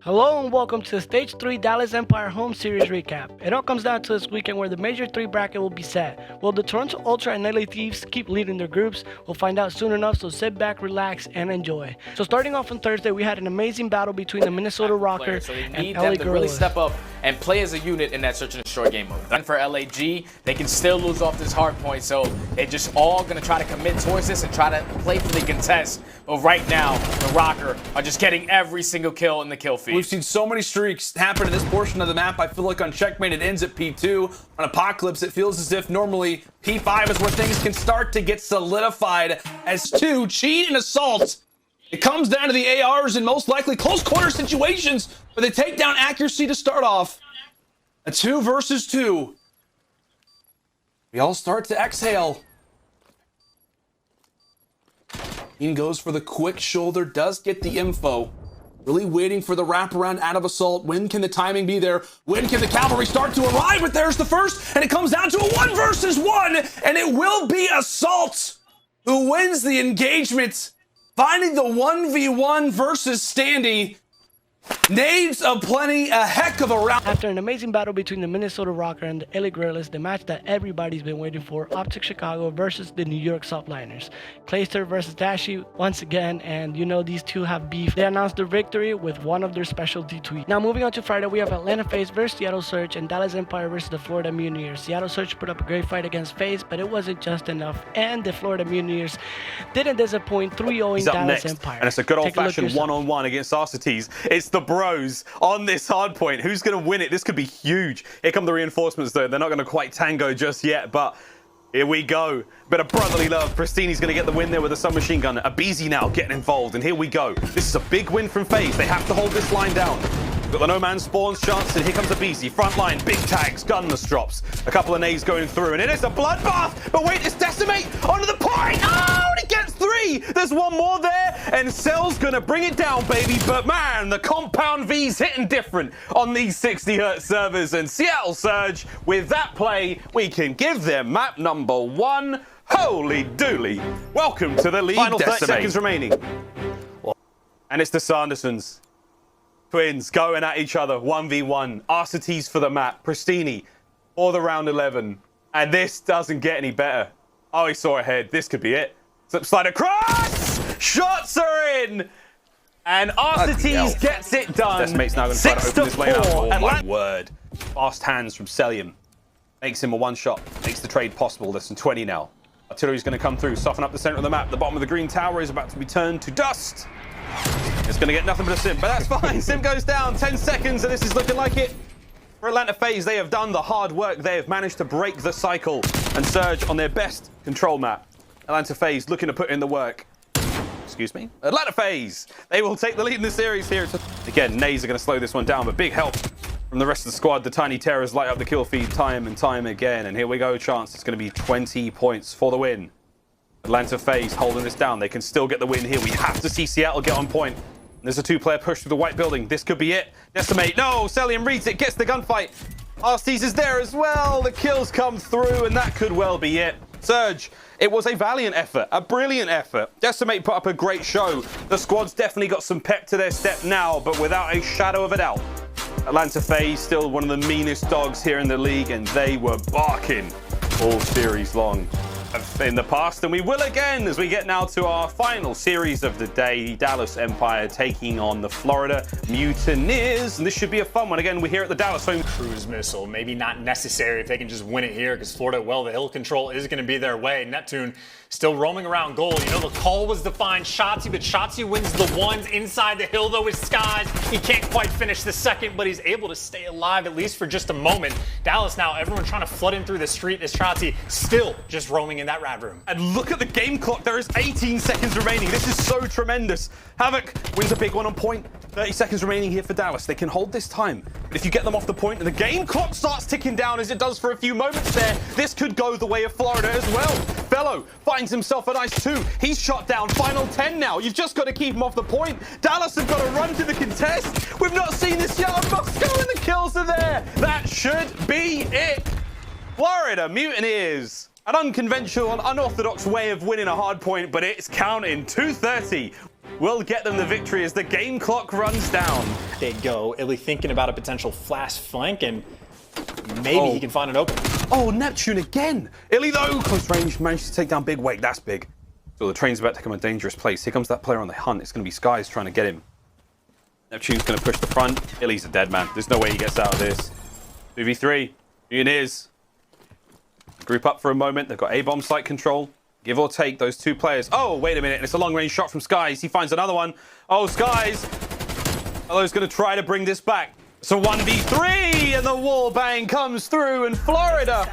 Hello and welcome to the Stage 3 Dallas Empire Home Series recap. It all comes down to this weekend where the Major 3 bracket will be set. Will the Toronto Ultra and LA Thieves keep leading their groups? We'll find out soon enough, so sit back, relax, and enjoy. So starting off on Thursday, we had an amazing battle between the Minnesota Rocker and LA to really step up and play as a unit in that search and destroy game mode. And for LAG, they can still lose off this hard point, so they're just all going to try to commit towards this and try to play for the contest. But right now, the Rocker are just getting every single kill in the kill feed. We've seen so many streaks happen in this portion of the map. I feel like on Checkmate it ends at P2. On Apocalypse, it feels as if normally P5 is where things can start to get solidified as two cheat and assault. It comes down to the ARs and most likely close quarter situations where they take down accuracy to start off. A 2 versus 2. We all start to exhale. Ian goes for the quick shoulder, does get the info. Really waiting for the wraparound out of assault. When can the timing be there? When can the cavalry start to arrive? But there's the first, and it comes down to a 1 versus 1, and it will be Assault who wins the engagement, finding the 1v1 versus Standy. Nades aplenty, a heck of a round. After an amazing battle between the Minnesota Rocker and the LA GUERRILLAS, the match that everybody's been waiting for, Optic Chicago versus the New York Sofliners. Clayster versus Dashi once again, and you know these two have beef. They announced their victory with one of their specialty tweets. Now moving on to Friday, we have Atlanta FaZe versus Seattle Surge and Dallas Empire versus the Florida Mutineers. Seattle Surge put up a great fight against FaZe, but it wasn't just enough, and the Florida Mutineers didn't disappoint, 3-0ing Dallas Empire. And it's a good old-fashioned one-on-one against Arcetes. It's the bros on this hard point. Who's going to win it? This could be huge. Here come the reinforcements, though. They're not going to quite tango just yet, but here we go. Bit of brotherly love. Pristini's going to get the win there with a submachine gun. Abizi now getting involved, and here we go. This is a big win from FaZe. They have to hold this line down. Got the no man spawns chance, and here comes Abizi. Front line, big tags, gunless drops. A couple of nades going through, and it is a bloodbath. But wait, it's Decimate onto the point. Oh, and it gets 3. There's one more there, and Cell's going to bring it down, baby. But man, the compound V's hitting different on these 60 Hz servers. And Seattle Surge, with that play, we can give them map number 1. Holy dooly. Welcome to the league. Final 30 seconds remaining. And it's the Sandersons. Twins going at each other, 1v1. Arcetes for the map. Pristini for the round 11. And this doesn't get any better. Oh, he saw ahead. This could be it. Slip slide across! Shots are in! And Arcetes gets it done. Decimate's now going to try to open this lane up. Oh, my word. Fast hands from Celium. Makes him a one-shot. Makes the trade possible. Less than 20 now. Artillery's going to come through, soften up the center of the map. The bottom of the green tower is about to be turned to dust. It's going to get nothing but a sim, but that's fine. Sim goes down, 10 seconds, and this is looking like it. For Atlanta FaZe, they have done the hard work. They have managed to break the cycle and Surge on their best control map. Atlanta FaZe looking to put in the work. Excuse me. Atlanta FaZe, they will take the lead in the series here. Again, nades are going to slow this one down, but big help from the rest of the squad. The Tiny Terrors light up the kill feed time and time again. And here we go, chance. It's going to be 20 points for the win. Atlanta FaZe holding this down. They can still get the win here. We have to see Seattle get on point. There's a 2-player push through the white building. This could be it. Decimate. No, Celium reads it, gets the gunfight. Arcetes is there as well. The kills come through, and that could well be it. Surge, it was a valiant effort, a brilliant effort. Decimate put up a great show. The squad's definitely got some pep to their step now, but without a shadow of a doubt, Atlanta FaZe still one of the meanest dogs here in the league, and they were barking all series long. In the past, and we will again as we get now to our final series of the day. Dallas Empire taking on the Florida Mutineers, and this should be a fun one. Again, we're here at the Dallas home. Cruise missile, maybe not necessary if they can just win it here, because Florida, well, the hill control is going to be their way. NEPTUNE still roaming around goal. You know, the call was to find Shotzzy, but Shotzzy wins the ones inside the hill, though, with Skies. He can't quite finish the second, but he's able to stay alive, at least for just a moment. Dallas now, everyone trying to flood in through the street as Shotzzy still just roaming in that rad room. And look at the game clock. There is 18 seconds remaining. This is so tremendous. Havoc wins a big one on point. 30 seconds remaining here for Dallas. They can hold this time. But if you get them off the point and the game clock starts ticking down as it does for a few moments there, this could go the way of Florida as well. Fellow finds himself a nice 2. He's shot down. Final 10 now. You've just got to keep him off the point. Dallas have got to run to the contest. We've not seen this yet. Moscow and the kills are there. That should be it. Florida Mutineers. An unconventional and unorthodox way of winning a hard point, but it's counting. 230. will get them the victory as the game clock runs down. They go. Illy thinking about a potential flash flank, and maybe he can find an opening. Oh, Neptune again. Illy, though, close range, managed to take down Big Wake. That's big. So the train's about to come a dangerous place. Here comes that player on the hunt. It's going to be Skies trying to get him. Neptune's going to push the front. Illy's a dead man. There's no way he gets out of this. 2v3. Ian is. Group up for a moment. They've got A-bomb site control. Give or take those two players. Oh, wait a minute. It's a long-range shot from Skies. He finds another one. Oh, Skies. Hello's going to try to bring this back. So 1v3, and the wall bang comes through, and Florida.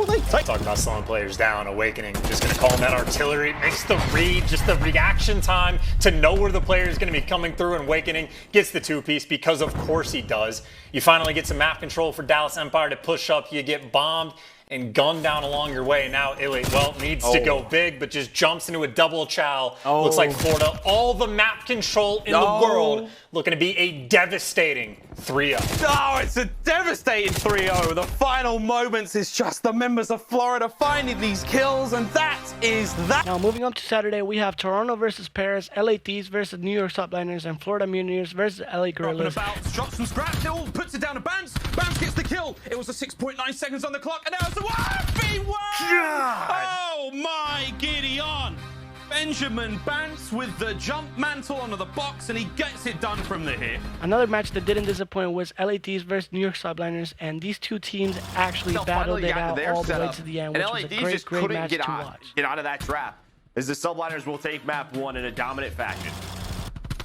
They take. Talking about slowing players down. Awakening just going to call in that artillery. Makes the read, just the reaction time to know where the player is going to be coming through. And Awakening gets the two-piece because, of course, he does. You finally get some map control for Dallas Empire to push up. You get bombed and gunned down along your way. Now Illy, well, needs to go big, but just jumps into a double chow. Looks like Florida, all the map control in the world, looking to be a devastating 3-0. Oh, it's a devastating 3-0. The final moments is just the members of Florida finding these kills, and that is that. Now moving up to Saturday, we have Toronto versus Paris, LA Thieves versus New York Subliners, and Florida Mutineers versus LA Guerrillas. Drops from scratch, Hill puts it down to Bams. Bams gets the kill. It was a 6.9 seconds on the clock, and now it's a 1v1. Oh my Gideon. Benjamin Bance with the jump mantle onto the box, and he gets it done from the hip. Another match that didn't disappoint was LA Thieves versus New York Subliners, and these two teams actually battled it out all the way to the end, which was a great match to watch. Get out of that trap, as the Subliners will take map 1 in a dominant fashion.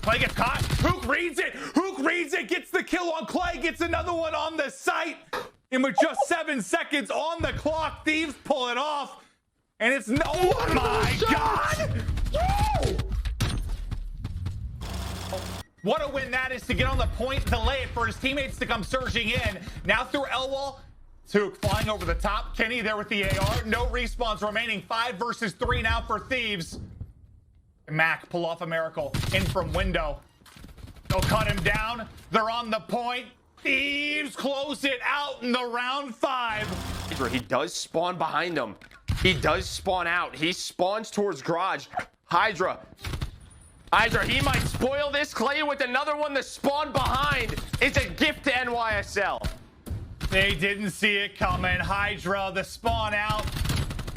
Clay gets caught. Hook reads it. Hook reads it. Gets the kill on Clay. Gets another one on the site. And with just 7 seconds on the clock, Thieves pull it off. And it's no. Oh my God! Woo! What a win that is to get on the point, delay it for his teammates to come surging in. Now through Elwall. Took flying over the top. Kenny there with the AR. No respawns remaining. 5 versus 3 now for Thieves. Mac pull off a miracle in from window. They'll cut him down. They're on the point. Thieves close it out in the round 5. He does spawn behind him. He does spawn out. He spawns towards garage. Hydra, he might spoil this. Clay with another one. The spawn behind is a gift to NYSL. They didn't see it coming. Hydra, the spawn out,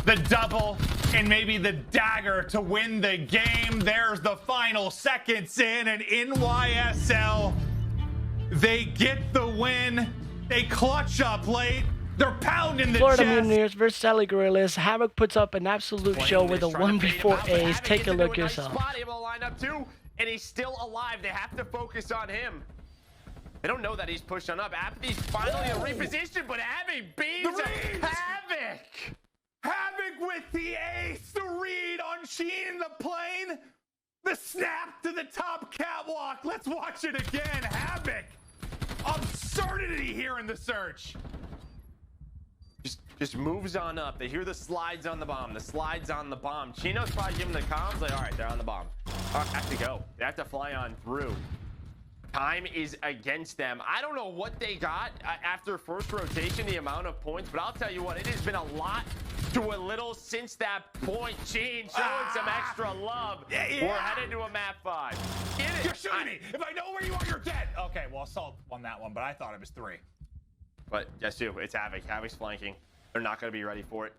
the double, and maybe the dagger to win the game. There's the final seconds in, and NYSL, they get the win. They clutch up late. They're pounding the Florida chest. Mutineers versus LA Guerrillas. Havoc puts up an absolute show with a 1v4 ace. Take a look yourself. Able to line up too, and he's still alive. They have to focus on him. They don't know that he's pushed on up. Apathy's finally a reposition, but Havoc beats Havoc. Havoc with the ace, the read on Sheen in the plane, the snap to the top catwalk. Let's watch it again. Havoc, absurdity here in the search. Just moves on up. They hear the slides on the bomb. The slides on the bomb. Chino's probably giving the comms like, all right, they're on the bomb. All right, have to go. They have to fly on through. Time is against them. I don't know what they got after first rotation, the amount of points, but I'll tell you what, it has been a lot to a little since that point. Sheen showing some extra love. We're headed to a map 5. You're shooting me. If I know where you are, you're dead. Okay, well, Assault won that one, but I thought it was 3. But yes, too, it's Havoc. Havoc's flanking. They're not going to be ready for it.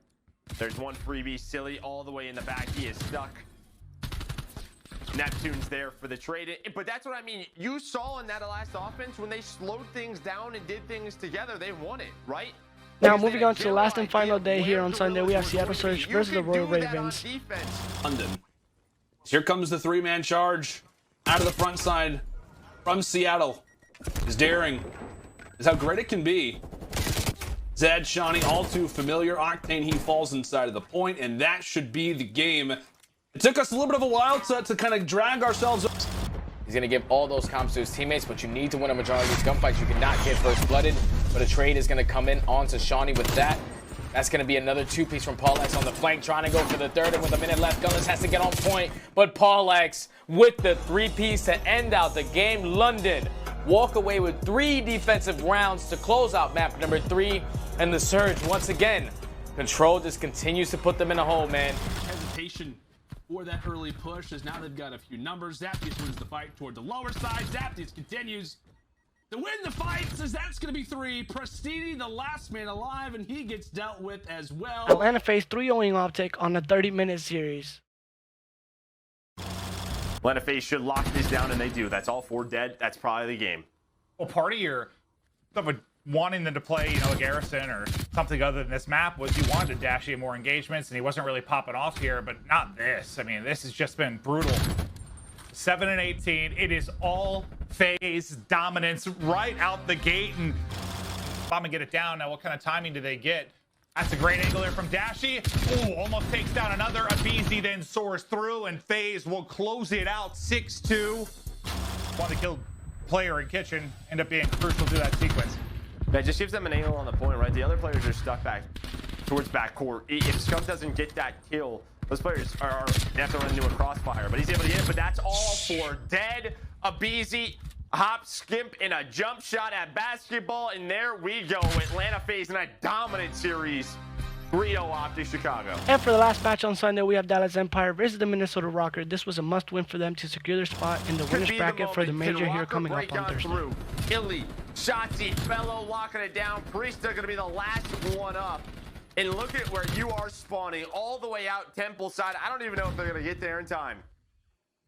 There's one freebie, Silly, all the way in the back. He is stuck. Neptune's there for the trade. But that's what I mean. You saw in that last offense, when they slowed things down and did things together, they won it, right? Now moving on to the last and final day here on Sunday, we have Seattle Surge versus the Royal Ravens. London. Here comes the 3-man charge out of the front side from Seattle. Is daring. Is how great it can be. Zed, Shawnee, all too familiar. Octane, he falls inside of the point, and that should be the game. It took us a little bit of a while to kind of drag ourselves up. He's going to give all those comps to his teammates, but you need to win a majority of these gunfights. You cannot get first blooded, but a trade is going to come in onto Shawnee with that. That's going to be another 2-piece from Paul X on the flank, trying to go for the third, and with a minute left, Gunless has to get on point, but Paul X with the 3-piece to end out the game. London walk away with 3 defensive rounds to close out map number 3, and the Surge, once again, Control just continues to put them in a hole, man. Hesitation for that early push, as now they've got a few numbers. Zaptius wins the fight toward the lower side. Zaptius continues to win the fight, says that's going to be 3. Prestini, the last man alive, and he gets dealt with as well. Atlanta faced 3-0 Optic on a 30-minute series. Atlanta FaZe should lock this down, and they do. That's all 4 dead. That's probably the game. Well, part of your wanting them to play, a Garrison or something other than this map was you wanted Dashy more engagements, and he wasn't really popping off here, but not this. I mean, this has just been brutal. 7 and 18. It is all FaZe dominance right out the gate, and Bomb and get it down. Now, what kind of timing do they get? That's a great angle there from Dashy. Ooh, almost takes down another. Abizi then soars through, and FaZe will close it out 6-2. One to kill player in kitchen end up being crucial to that sequence. That just gives them an angle on the point, right? The other players are stuck back towards backcourt. If Scum doesn't get that kill, those players they have to run into a crossfire, but he's able to get it. But that's all for dead. Abizi, hop, skimp, and a jump shot at basketball, and there we go. Atlanta FaZe in a dominant series. 3-0 Optic Chicago. And for the last match on Sunday, we have Dallas Empire versus the Minnesota Rocker. This was a must-win for them to secure their spot in the winners bracket for the major here coming up on Thursday. Through. Illy, Shotzi, Fellow locking it down. Priest are going to be the last one up. And look at where you are spawning all the way out Temple side. I don't even know if they're going to get there in time.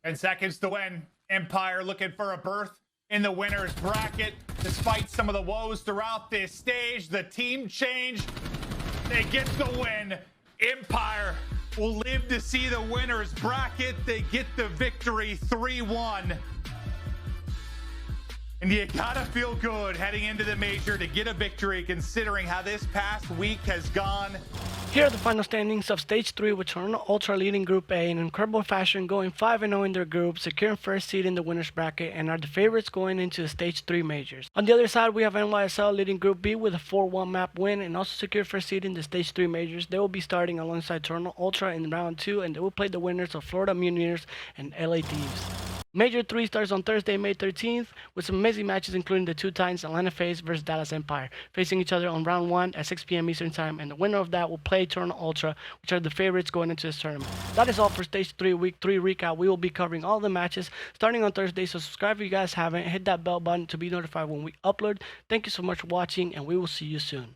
10 seconds to win. Empire looking for a berth in the winners bracket. Despite some of the woes throughout this stage, the team change. They get the win. Empire will live to see the winners bracket. They get the victory 3-1. And you gotta feel good heading into the major to get a victory, considering how this past week has gone. Here are the final standings of Stage 3, with Toronto Ultra leading Group A in incredible fashion, going 5-0 in their group, securing first seed in the winners bracket, and are the favorites going into the Stage 3 majors. On the other side, we have NYSL leading Group B with a 4-1 map win, and also secured first seed in the Stage 3 majors. They will be starting alongside Toronto Ultra in round 2, and they will play the winners of Florida Mutineers and LA Thieves. Major 3 starts on Thursday, May 13th, with some amazing matches including the 2 times Atlanta FaZe versus Dallas Empire, facing each other on round 1 at 6 p.m. Eastern Time, and the winner of that will play Toronto Ultra, which are the favorites going into this tournament. That is all for Stage 3 Week 3 recap. We will be covering all the matches starting on Thursday, so subscribe if you guys haven't. Hit that bell button to be notified when we upload. Thank you so much for watching, and we will see you soon.